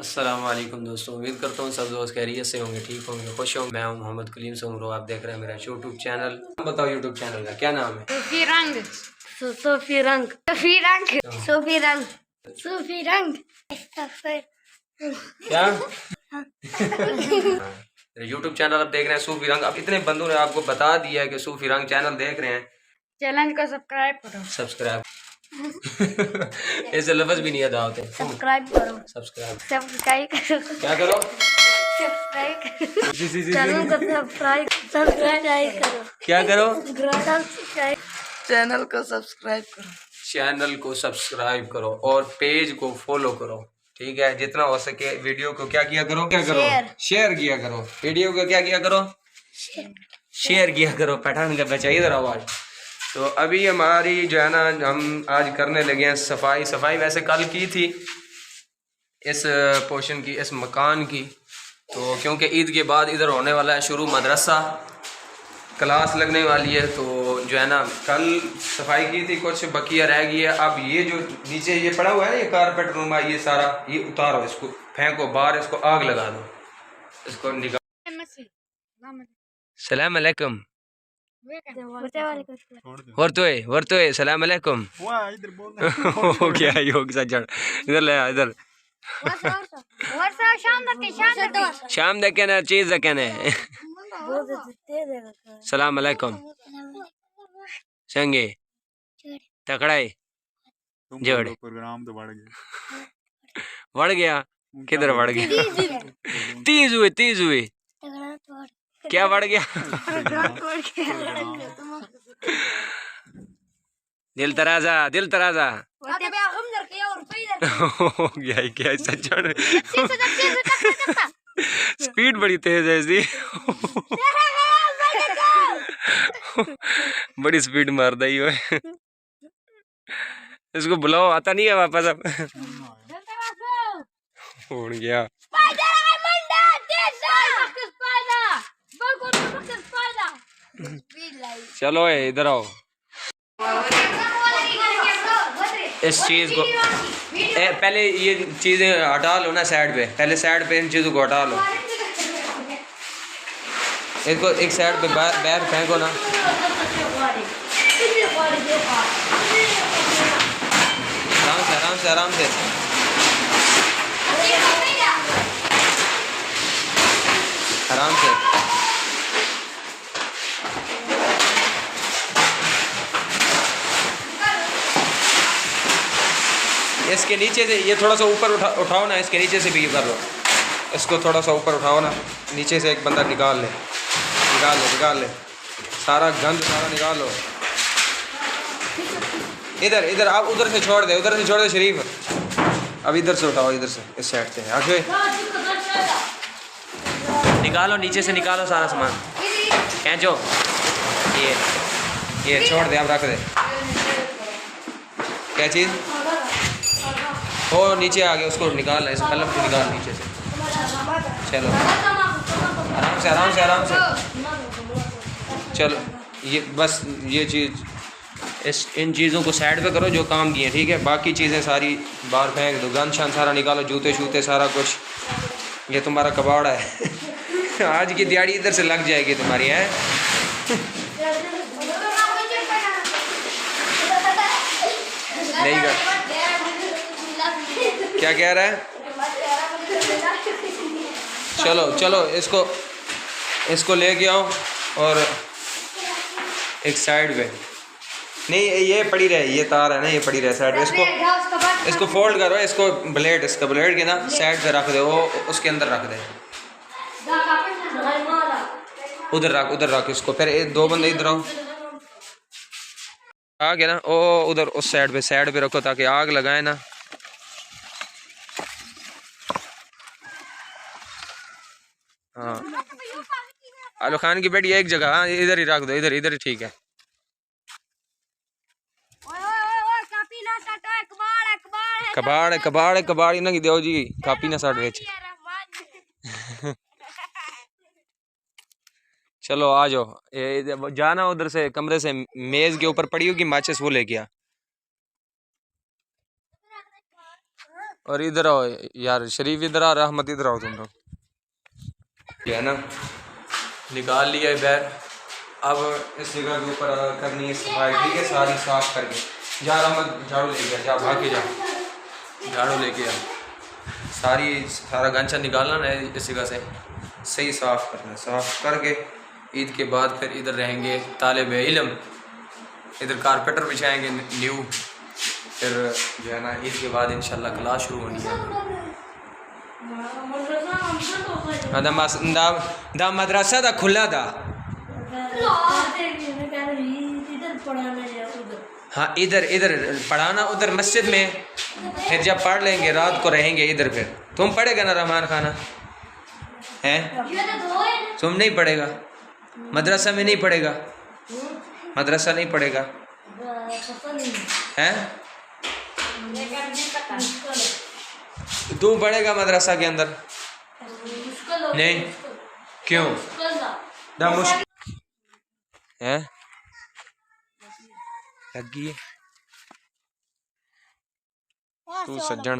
अस्सलाम वालेकुम दोस्तों, उम्मीद करता हूँ सब दोस्त खैरियत से होंगे, ठीक होंगे, खुश होंगे। मैं हूँ मोहम्मद कलीम सोमरो, आप देख रहे हैं मेरा यूट्यूब चैनल। बताओ यूट्यूब चैनल का क्या नाम है? सूफी रंग, सूफी रंग, सूफी रंग, सूफी रंग, सूफी रंग। क्या यूट्यूब चैनल आप देख रहे हैं सूफी रंग। अब इतने बंदों ने आपको बता दिया है कि सूफी रंग चैनल देख रहे हैं, चैनल को सब्सक्राइब करो, सब्सक्राइब ऐसे लफ्ज भी नहीं अदा होते। सब्सक्राइब करो, सब्सक्राइब सब्सक्राइब करो, क्या करो? सब्सक्राइब करो, चैनल को सब्सक्राइब करो, क्या करो? चैनल को सब्सक्राइब करो, चैनल को सब्सक्राइब करो और पेज को फॉलो करो, ठीक है। जितना हो सके वीडियो को क्या किया करो, क्या करो, शेयर किया करो। वीडियो को क्या किया करो, शेयर किया करो। पठान का बचा इधर आवाज। तो अभी हमारी जो है ना, हम आज करने लगे हैं सफाई वैसे कल की थी इस पोर्शन की, इस मकान की। तो क्योंकि ईद के बाद इधर होने वाला है शुरू मदरसा, क्लास लगने वाली है, तो जो है ना कल सफाई की थी, कुछ बकिया रह गई है। अब ये जो नीचे ये पड़ा हुआ है ये कारपेट रूम है, ये सारा ये उतारो, इसको फेंको बाहर, इसको आग लगा दो, इसको निकाल। सलाम अलैकुम वर्तोए सलाम अलैकुम हो गया योग सज्जन। इधर ले इधर शाम देखे ना चीज देखे ना। सलाम अलैकुम संगे तकड़ाई जोड़ प्रोग्राम तो बढ़ गया। किधर बढ़ गया? तीज हुए क्या बढ़ गया? दिल तराजा हो गया ही क्या सज्जन। स्पीड बड़ी तेज है इसकी। बड़ी स्पीड मार दी है। इसको बुलाओ, आता नहीं है वापस अब। उड़ गया। चलो इधर आओ, इस चीज को पहले ये चीजें हटा लो ना साइड पे, पहले साइड पे इन चीजों को हटा लो। इसको एक साइड पे बाहर फेंको ना। आराम से इसके नीचे से ये थोड़ा सा ऊपर उठाओ ना, इसके नीचे से भी कर लो। इसको थोड़ा सा ऊपर उठाओ ना, नीचे से एक बंदा निकाल ले सारा गंद सारा निकाल लो। इधर आप उधर से छोड़ दे शरीफ। अब इधर से उठाओ, इधर से इस साइड से आगे निकालो, नीचे से निकालो सारा सामान खींचो। ये छोड़ दे, अब रख दे। क्या चीज़ वो नीचे आ गया, उसको निकाल, इस कलम को निकाल नीचे से। चलो आराम से चलो। ये बस ये चीज़ इन चीज़ों को साइड पे करो जो काम की है, ठीक है। बाकी चीज़ें सारी बाहर फेंक दो, गन शान सारा निकालो, जूते शूते सारा कुछ। ये तुम्हारा कबाड़ा है। आज की दिहाड़ी इधर से लग जाएगी तुम्हारी, है। नहीं कर, क्या कह रहा है? चलो इसको लेके आओ और एक साइड पे। नहीं ये पड़ी रहे, ये तार है ना, ये पड़ी रहे साइड पे। इसको फोल्ड करो, इसको इसका ब्लेड के ना साइड पे रख दे, वो उसके अंदर रख दे। उधर रख इसको। फिर दो बंदे इधर आओ, आ गया ना। ओ उधर उस साइड पे रखो ताकि आग लगाए ना। हाँ आलू खान की बेटी एक जगह, हाँ इधर ही रख दो, इधर ही ठीक है। कबाड़ ना दो जी, कापी ना साठ बेच। चलो आ जाओ, जाना उधर से कमरे से, मेज के ऊपर पड़ी होगी माचिस, वो लेके आ। और इधर आओ यार, शरीफ इधर आ, रहमत इधर आओ तुम लोग। ये है ना, निकाल लिया है बैर। अब इस जगह के ऊपर करनी है सफाई, ठीक है, सारी साफ करके। जा रहमत झाड़ू लेके आ, जा भाग के जा, झाड़ू लेके आ। सारा गंचा निकालना ना इस जगह से, सही साफ़ करना। साफ़ करके ईद के बाद फिर इधर रहेंगे तालिब इल्म, इधर कारपेटर बिछाएंगे न्यू। फिर जो है ना ईद के बाद इंशाल्लाह क्लास शुरू होनी है। दा मदरसा दा खुला था। हाँ इधर पढ़ाना, उधर मस्जिद में। फिर जब पढ़ लेंगे रात को रहेंगे इधर। फिर तुम पढ़ेगा ना रहमान खाना हैं? तुम नहीं पढ़ेगा, मदरसा में नहीं पढ़ेगा, मदरसा नहीं पढ़ेगा हैं? तू पढ़ेगा मदरसा के अंदर? नहीं, क्यों? ना मुश्किल है लगी है। तू सज्जन,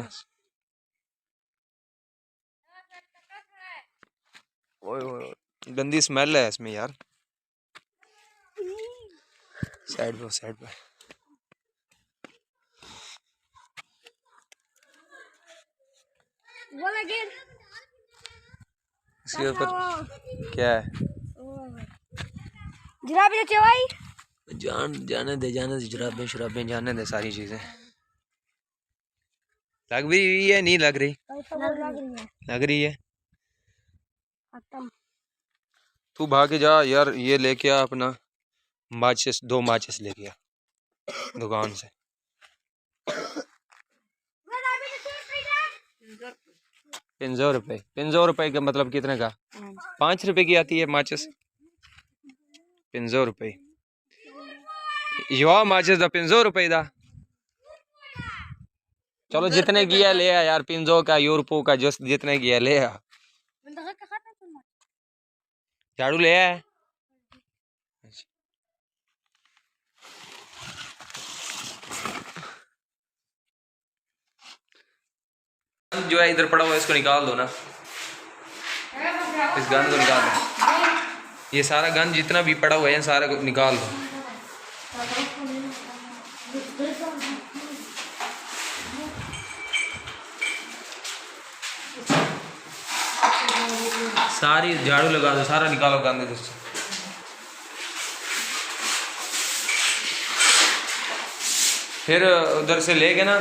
ओए गंदी स्मेल है इसमें यार। साइड पे इसके ऊपर क्या है? जुराबें चाहिए भाई? जाने दे जुराबें शराबें जाने दे, सारी चीजें। लग भी रही है, नहीं लग रही? लग रही है। तू भाग जा यार, ये लेके आ अपना माचिस, 2 माचिस लेके आ दुकान से। 500 रुपए? 500 रुपए का मतलब कितने का? 5 रुपए की आती है माचिस। 500 रुपए यो माचिस दा 500 रुपए दा। चलो जितने की है ले आ यार, 500 का यूरोपो का जो जितने की है ले आ। झाड़ू ले आया? जो है इधर पड़ा हुआ है इसको निकाल दो ना, इस गंद को निकाल दो। ये सारा गंद जितना भी पड़ा हुआ है सारा को निकाल दो। सारी झाड़ू लगा दो, सारा निकालो गंद इधर से। फिर उधर से ले गए ना,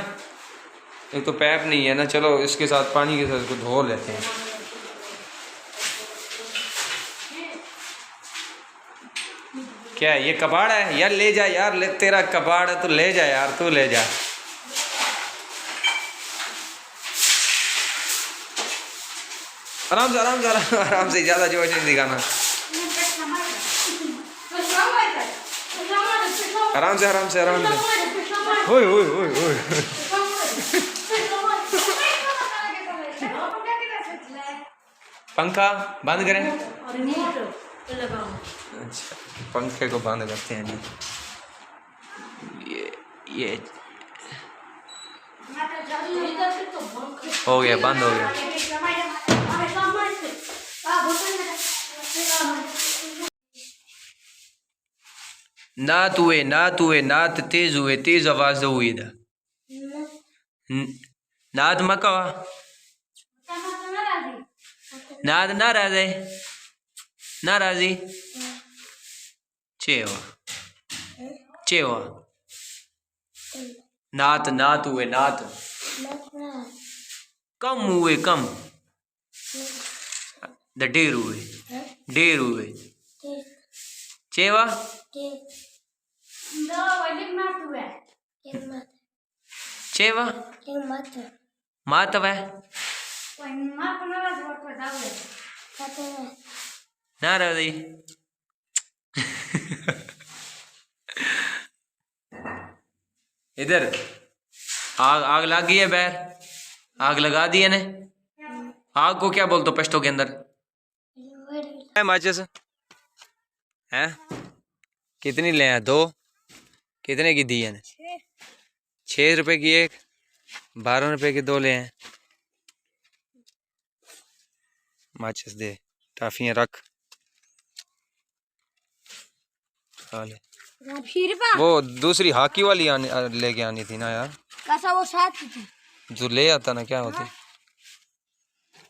एक तो पैप नहीं है ना, चलो इसके साथ पानी के साथ इसको धो लेते हैं। क्या है ये कबाड़ है यार? ले जा यार, ले, तेरा कबाड़ है तो ले जा यार, तू ले जा। आराम से ज़्यादा जोश नहीं दिखाना। आराम से ओए ओए ओए ओए। पंखा बंद करें? अच्छा, पंखे को बंद करते हैं जी। ये हो गया, बंद हो गया। नात हुए नात तेज हुए, तेज आवाज हुई था। नात मका नाद नाराजी चेवा नात हुए, नात कम हुए, कम ढेर हुए चेवा चेवा मात वह नाराजी। इधर आग लग गई है बैर, आग लगा दी है ने। आग को क्या बोलते हो पश्तो के अंदर? माचिस है कितनी ले हैं? 2 कितने की दी है? 6 रुपए की एक। 12 रुपए के 2 ले हैं। माचिस दे, टाफियाँ रख, खा ले। वो दूसरी हॉकी वाली लेके आनी थी ना यार। वो साथ की थी। जो ले आता ना, क्या होती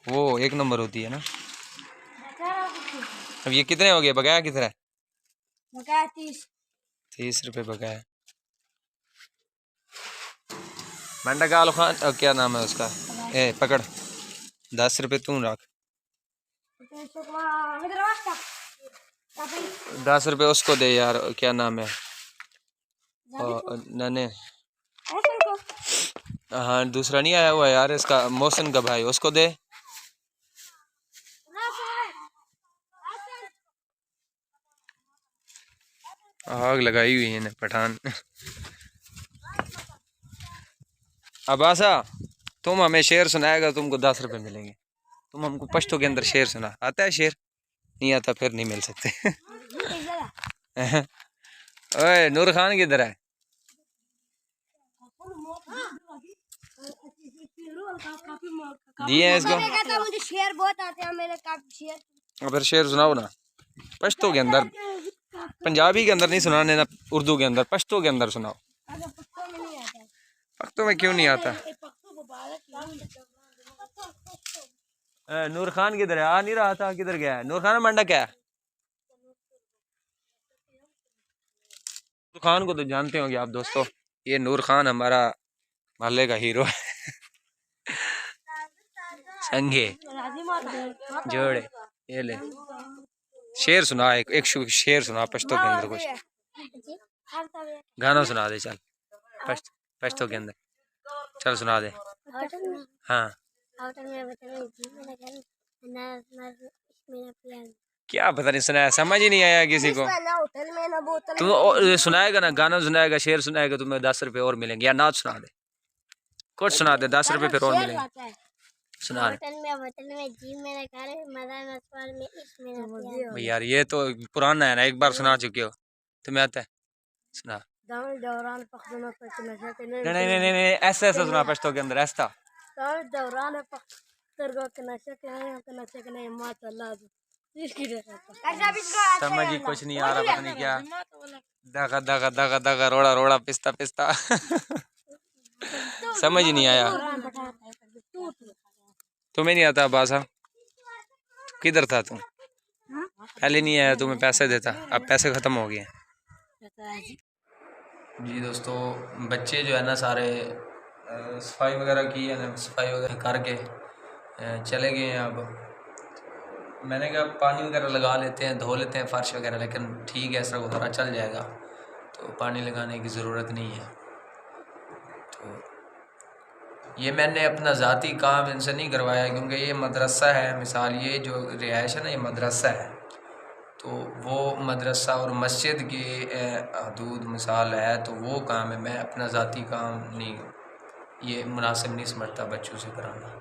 वो 1 नंबर होती है ना। अब ये कितने हो गए? बकाया कितना है? बकाया 30 रुपए बकाया। मंडा का आलू खान, क्या नाम है उसका? पकड़ 10 रुपए तू रख। 10 रुपए उसको दे यार, क्या नाम है? नने। हाँ, दूसरा नहीं आया हुआ यार इसका, मोहसिन का भाई, उसको दे। आग लगाई हुई है पठान। अब्बासा, तुम हमें शेर सुनाएगा, तुमको 10 रुपए मिलेंगे। तुम हमको पश्तो के अंदर शेर सुना। आता है शेर? नहीं आता, फिर नहीं मिल सकते। ओए नूर खान किधर है? दिए इसको। मुझे शेर बहुत आते हैं, मेरे काफी शेर। फिर शेर सुनाओ ना, पश्तो के अंदर। पंजाबी के अंदर नहीं सुनाने ना, उर्दू के अंदर, पश्तो के अंदर सुनाओ। पश्तो में क्यों नहीं आता? नूर खान किधर है? आ नहीं रहा था, किधर गया है? नूर खान मंडा क्या है? नूर खान को तो जानते होंगे आप दोस्तों, ये नूर खान हमारा मोहल्ले का हीरो है। संगे जोड़े, ये ले शेर सुना, एक शेर सुना पश्तो के अंदर, कुछ गाना सुना दे चल, पश्तो के अंदर चल सुना दे। हाँ, क्या पता नहीं सुनाया, समझ ही नहीं आया किसी को। तुम सुनाएगा ना, गाना सुनाएगा, शेर सुनाएगा, तुम्हें 10 रुपए और मिलेंगे। या नाच सुना दे, कुछ सुना दे, 10 रुपए फिर और मिलेंगे। सुना दे यार, ये तो पुराना है ना, एक बार सुना चुके हो, तुम्हें आता है? सुना। नहीं, ऐसा सुना पश्तो के अंदर, ऐसा। समझ ही कुछ नहीं आ रहा, पता नहीं क्या। दगा दगा दगा दगा, रोड़ा रोड़ा, पिस्ता पिस्ता। समझ ही नहीं आया। तुम्हें नहीं आता बासा? किधर था तू? पहले नहीं आया, तुम्हें पैसे देता, अब पैसे खत्म हो गए। जी दोस्तों, बच्चे जो है ना सारे सफाई वगैरह की है ना, सफाई वगैरह करके चले गए हैं। अब मैंने कहा पानी वगैरह लगा लेते हैं, धो लेते हैं फर्श वगैरह, लेकिन ठीक है, ऐसा गुजारा चल जाएगा, तो पानी लगाने की ज़रूरत नहीं है। तो ये मैंने अपना ज़ाती काम इनसे नहीं करवाया, क्योंकि ये मदरसा है, मिसाल ये जो रिहाइश है ना, ये मदरसा है, तो वो मदरसा और मस्जिद की हदूद मिसाल है, तो वो काम है। मैं अपना ज़ाती काम नहीं, ये मुनासिब नहीं समझता बच्चों से कराना।